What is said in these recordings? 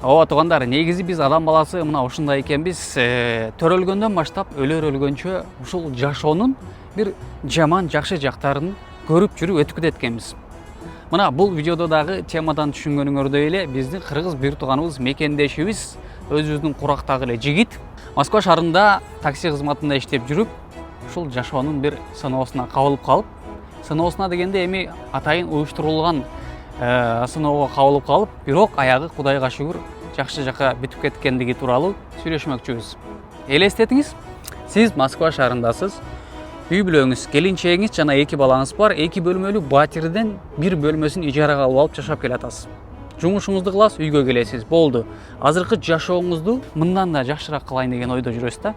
Ооба туугандар, негизи биз адам баласы мына ушундай экенбиз. Төрөлгөндөн баштап өлөр өлгөнчө ушул жашоонун бир жаман жакшы жактарын көрүп жүрүп өтүп кетет экенбиз. Мына бул видеодо дагы темадан түшүнгөнүңөрдөй эле биздин кыргыз бир тууганыбыз, мекендешибиз, өзүбүздүн курактагы эле жигит Москва шаарында такси кызматында иштеп жүрүп, ушул жашоонун бир сыноосуна кабылып калып, сыноосуна дегенде эми атайын уюштурулган сыноого кабылып калып, бирок аягы Кудайга шүгүр жакшы жака бүтүп кеткендиги тууралуу сүйлөшмөкчүбүз. Элестетиңиз, сиз Москва шаарындасыз. Үй бүлөңүз, келинчегиңиз жана 2 балаңыз бар. 2 бөлмөлүү батирден бир бөлмөсүн ижарага алып жашап келатасыз. Жумушуңузду кыласыз, үйгө келесиз. Болду. Азыркы жашооңузду мындан да жакшыраак кылайын деген ойдо жүрөсүз да.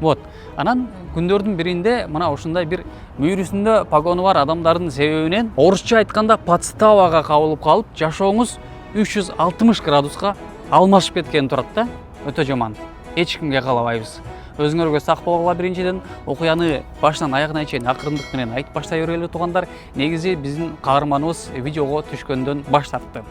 Вот. Анан күндөрдүн биринде мына ушундай бир мүйрүсүндө погону бар адамдардын себебинен орусча айтканда подставага кабылып калып, жашооңуз 360 градуска алмашып кеткен турат да. Өтө жаман. Эч кимге каалабайбыз. Өзүңөргө сак болгула биринчиден, окуяны башынан аягына чейин акырындык менен айтып баштай бергиле туугандар. Негизи биздин каарманыбыз видеого түшкөндөн баш тартты.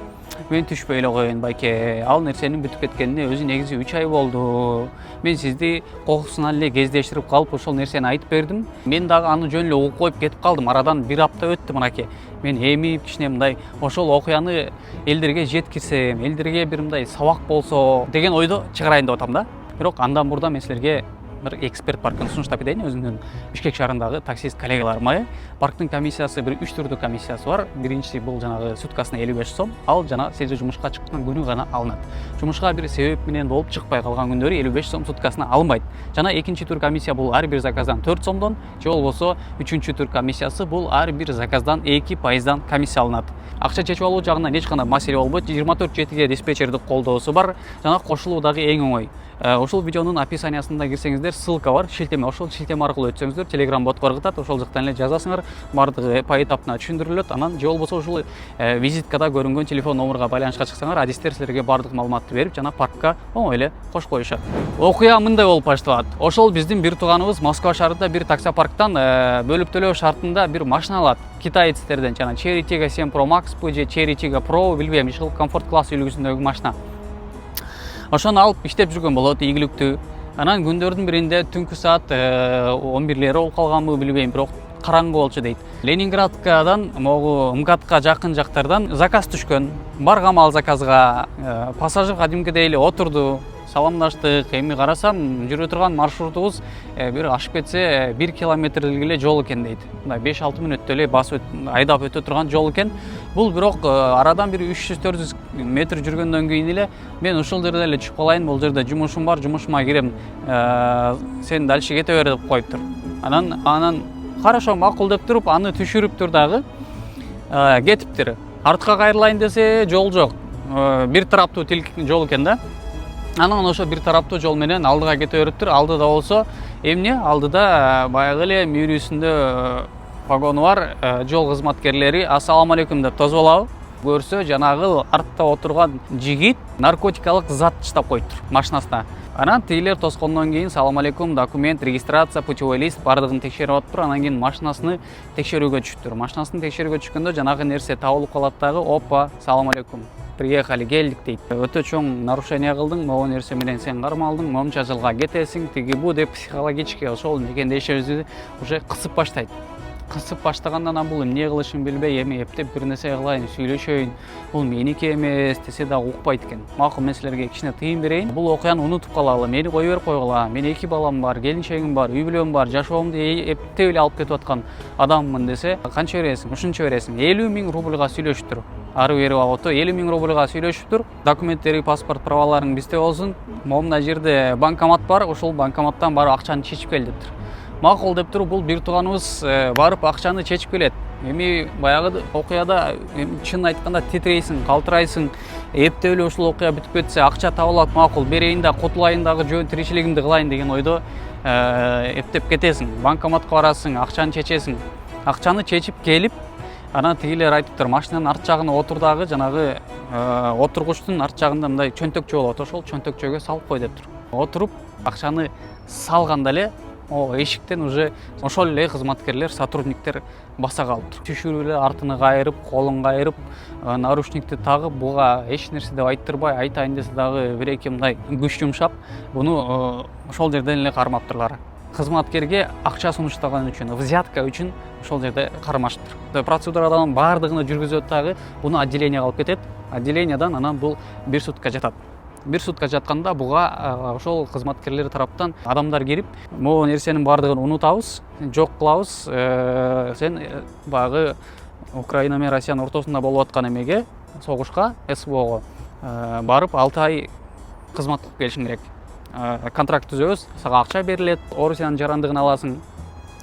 Мен түшпөй эле коеюн байке, ал нерсенин бүтүп кеткенине өзү негизи 3 ай болду. Мен сизди кокусунан эле кездештирип калып ошол нерсени айтып бердим. Мен дагы аны жөн эле угуп коюп кетип калдым. Арадан 1 апта өттү мынакей. Мен эми кичине мындай ошол окуяны элдерге жеткирсем, элдерге бир мындай сабак болсо деген ойдо чыгарайын деп атам да. Бирок андан мурда мен силерге бир эксперт паркын сунуштап кетейин. Өзүмдүн Бишкек шаарындагы таксист коллегаларыма. Парктын комиссиясы бир 3 түрдүү комиссиясы бар. Биринчиси бул жанагы суткасына 55 сом. Ал жана сиз жумушка чыккан күнү гана алынат. Жумушка бир себеп менен болуп чыкпай калган күндөрү 55 сом суткасына алынбайт. Жана экинчи тур комиссия бул ар бир заказдан 4 сомдон, же болбосо үчүнчү тур комиссиясы бул ар бир заказдан 2% комиссия алынат. Акча чечип алуу жагынан эч кандай маселе болбойт. 24/7 диспетчердик колдоосу бар. Жана кошулуу дагы эң оңой. Ошол видеонун описаниясында кирсеңиздер, ссылка бар, шилтеме. Ошол шилтеме аркылуу өтсөңүздөр, Telegram ботко ыргытат, ошол жактан эле жазасыңар, бардыгы поэтапна түшүндүрүлөт. Анан же болбосо ушул визиткада көрүнгөн телефон номурга байланышка чыксаңар, адистер силерге бардык маалыматты берип, жана паркка оңой эле кош коюшат. Окуя мындай болуп башталат. Ошол биздин бир тууганыбыз Москва шаарында бир таксопарктан бөлүп төлөө шартында бир машина алат. Китайецтерден, жана Cherry Tiggo 7 Pro Max, же Cherry Tiggo Pro, билбейм, ушул комфорт класс үлгүсүндөгү машина. Ошону алып иштеп жүргөн болот, ийгиликтүү. Анан күндөрдүн биринде түнкү саат 11-лери болуп калганбы билбейм, бирок караңгы болчу дейт. Ленинградкадан могу МКАДка жакын жактардан заказ түшкөн. Баргам ал заказга, пассажир кадимкидей эле отурду, саламдаштык. Эми карасам, жүрө турган маршрутубуз бир ашып кетсе 1 километрлик эле жол экен дейт. Мындай 5-6 мүнөттө эле басып айдап өтө турган жол экен. Бул бирок арадан бир 300-400 метр жүргөндөн кийин эле мен ушул жерде эле түшүп калайын, бул жерде жумушум бар, жумушума кирем. Сен дальше кете бер деп коюптур. Анан хорошо, макул деп туруп, аны түшүрүптүр дагы. Кетиптир. Артка кайрылайын десе жол жок. Бир тараптуу жол экен да. Анан ошо бир тараптуу жол менен алдыга кете бериптир. Алдыда болсо эмне? Алдыда баягы эле мүйрүсүндө погону бар жол кызматкерлери ассаламу алейкум деп тосуп көрсө, жанагы артта отурган жигит наркотикалык зат таштап коюптур машинасына. Анан тигилер тоскондон кийин салам алейкум, документ, регистрация, путевой лист бардыгын текшерип атыптыр. Анан кийин машинасыны текшерүүгө түшүптүр. Машинасын текшерүүгө түшкөндө жанагы нерсе табылып калат дагы. Опа, салам алейкум. Приехали, келдик дейт. Өтө чоң нарушение кылдың, могу нерсе менен сен кармалдың, момча жылга кетесиң, тиги бу деп психологически ошол мекендешибизди уже кысып баштайт. Кысып баштагандан бул эмне кылышын билбей, эми эптеп бир нерсе кылайын, сүйлөшөйүн. Бул меники эмес десе да укпайт экен. Макул, мен силерге кичине тыйын берейин. Бул окуяны унутуп калалы, мени кое берип койгула. Мен 2 балам бар, келинчегим бар, үй бүлөм бар, жашоомду эптеп эле алып кетип аткан адаммын десе, канча бересиң? Ушунча бересиң. 50 000 рубльга сүйлөшүптүр. Ары бери ото 50 000 рубльга сүйлөшүптүр. Документтери, паспорт, праваларың бизде болсун. Момна жерде банкомат бар, ошол банкоматтан барып акчаны чечип кел дептир. Макул деп туруп, бул бир тууганыбыз барып акчаны чечип келет. Эми баягы окуяда чын айтканда титрейсиң, калтырайсың. Эптеп эле ушул окуя бүтүп кетсе, акча табылат, макул, берейин да кутулайын дагы, жөн тиричилигимди кылайын деген ойдо эптеп кетесиң. Банкоматка барасың, акчаны чечесиң. Акчаны чечип келип, анан тигилер айтыптыр, машинанын арт жагына отур дагы, жанагы отургучтун арт жагында мындай чөнтөкчө болот, ошол чөнтөкчөгө салып кой дептир. Отуруп, акчаны салганда эле эшиктен уже ошол эле кызматкерлер, сотрудниктер баса калыптыр. Түшүрүп эле артына кайрып, колун кайрып, наручникти тагып, буга эч нерсе деп айттырбай, айтайын десе дагы бир эки мындай күч жумшап, буну ошол жерден эле кармаптырлар. Кызматкерге акча сунуштаган үчүн, взятка үчүн ошол жерде кармашыптыр. Процедурадан баардыгын жүргүзөт дагы, буну отделениеге алып кетет. Отделениедан анан бул 1 сутка жатат. 1 сутка жатканда буга ошол кызматкерлер тараптан адамдар кирип, могу нерсенин баардыгын унутабыз, жок кылабыз, сен багы Украина менен Россиянын ортосунда болуп аткан эмеге, согушка, СВОго барып 6 ай кызмат кылып келишиң керек. Контракт түзөбүз, сага акча берилет, Орусиянын жарандыгын аласың,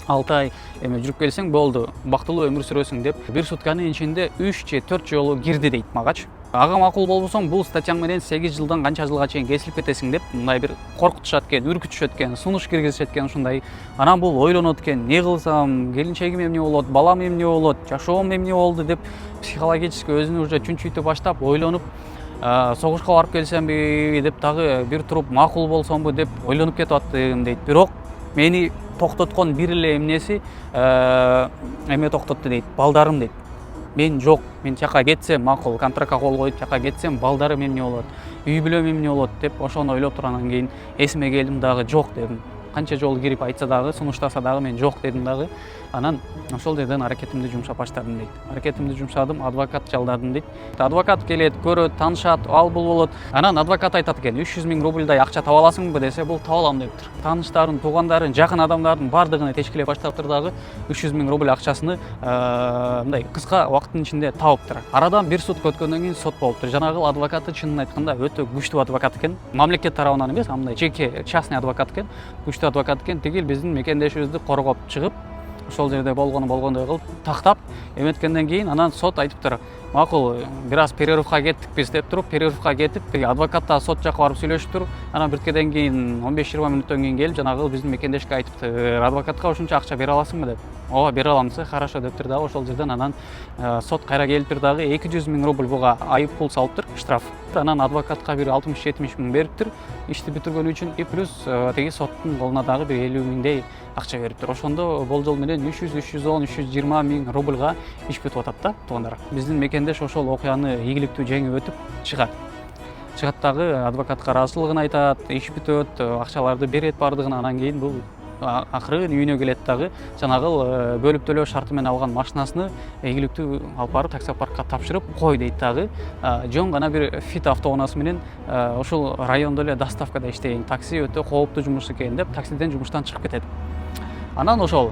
6 ай эме жүрүп келсең болду, бактылуу өмүр сүрөсүң деп 1 сутканын ичинде 3 же 4 жолу кирди дейт магачы. Ага макул болбосоң, бул статьяң менен 8 жылдан канча жылга чейин кесилип кетесиң деп мындай бир коркутушат экен, үркүтүшөт экен, сунуш киргизишет экен ушундай. Анан бул ойлонот экен, эмне кылсам, келинчегим эмне болот, балам эмне болот, жашоом эмне болду деп психологически өзүн уже чүнчүйтө баштап, ойлонуп, согушка барып келсемби деп дагы бир туруп макул болсомбу деп ойлонуп кетип аттым дейт. Бирок мени токтоткон бир эле эмнеси эме токтотту дейт, балдарым дейт. Мен жок, мен жака кетсем макул, контрактка кол коюп жака кетсем балдарым эмне болот, үй бүлөм эмне болот деп ошону ойлоп тургандан кийин эсиме келдим дагы жок дедим. Канча жолу кирип айтса дагы, сунуштаса дагы мен жок дедим дагы. Анан ошол жерден аракетимди жумшап баштадым дейт. Аракетимди жумшадым, адвокат жалдадым дейт. Адвокат келет, көрөт, таанышат, ал бул болот. Анан адвокат айтат экен, 300 000 рубльдай акча таба аласыңбы десе, бул таба алам дептир. Тааныштарын, туугандарын, жакын адамдардын баардыгын тешкилеп баштаптыр дагы 300 000 рубль акчасыны мындай кыска убакыттын ичинде табыптыр. Арадан 1 сутка өткөндөн кийин сот болуптур. Жанагы адвокаты чынын айтканда өтө күчтүү адвокат экен. Мамлекет тарабынан эмес, мындай жеке частный адвокат экен. Күчтүү адвокат экен. Тигил биздин мекендешибизди коргоп чыгып, ошол жерде болгондой кылып тактап эметкенден кийин анан сот айтыптыр, макул, бир аз перерывга кеттикпиз деп туруп, перерывга кетип, адвокат да сот жака барып сүйлөшүптүр. Анан биркеден кийин 15-20 мүнөттөн кийин келип, жанагы биздин мекендешке айтыптыр, адвокатка ушунча акча бере аласыңбы деп. Ооба, бере алам десе, хорошо дептир дагы. Ошол жерден анан сот кайра келиптир дагы 200 000 рубль буга айып пул салыптыр, штраф. Анан адвокатка бир 60-70 000 бериптир ишти бүтүргөн үчүн, и плюс теги соттун колуна дагы бир 50 000дей акча бериптир. Ошондо болжол менен 300-310-320 000 рубльга иш бүтүп атат да, туугандар. Биздин мекендеш ошол окуяны ийгиликтүү жеңип өтүп чыгат. Чыгат дагы адвокатка ыраазычылыгын айтат, иш бүтөт, акчаларды берет баардыгын. Анан кийин бул акырын үйүнө келет дагы, жанагы бөлүп төлөө шарты менен алган машинасыны ийгиликтүү алып барып таксопаркка тапшырып кой дейт дагы. Жөн гана бир Fit автоунаасы менен ошол райондо эле доставкада иштейин, такси өтө кооптуу жумуш экен деп таксиден жумуштан чыгып кетет. Анан ошол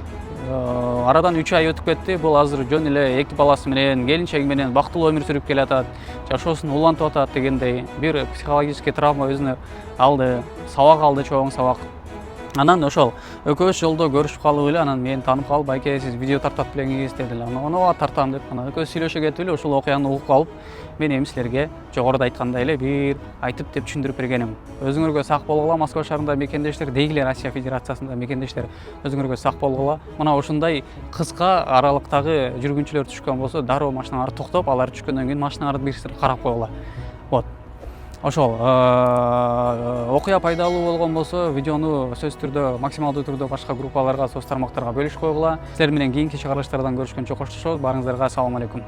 арадан 3 ай өтүп кетти. Бул азыр жөн эле 2 баласы менен, келинчеги менен бактылуу өмүр сүрүп келатат, жашоосун улантып атат дегендей бир психологический травма өзүнө алды, сабак алды, чоң сабак. Анан ошол экөөбүз жолдо көрүшүп калып эле, анан мени таанып калып, байке сиз видео тартат белеңиз деди эле. Анан ооба тартам деп, анан экөөбүз сүйлөшө кетип эле ошол окуяны угуп калып, мен эми силерге жогоруда айткандай эле бир айтып деп түшүндүрүп бергеним. Өзүңөргө сак болгула, Москва шаарында мекендештер, дейгиле Россия Федерациясында мекендештер, өзүңөргө сак болгула. Мына ушундай кыска аралыктагы жүргүнчүлөр түшкөн болсо, дароо машиналарды токтоп, алар түшкөндөн кийин машиналарды бирсип карап койгула. Вот. Ошол окуя пайдалуу болгон болсо, видеону сөзсүз түрдө, максималдуу түрдө башка группаларга, соц тармактарга бөлүшүп койгула. Силер менен кийинки чыгарылыштардан көрүшкөнчө коштошобуз. Баарыңыздарга салам алейкум.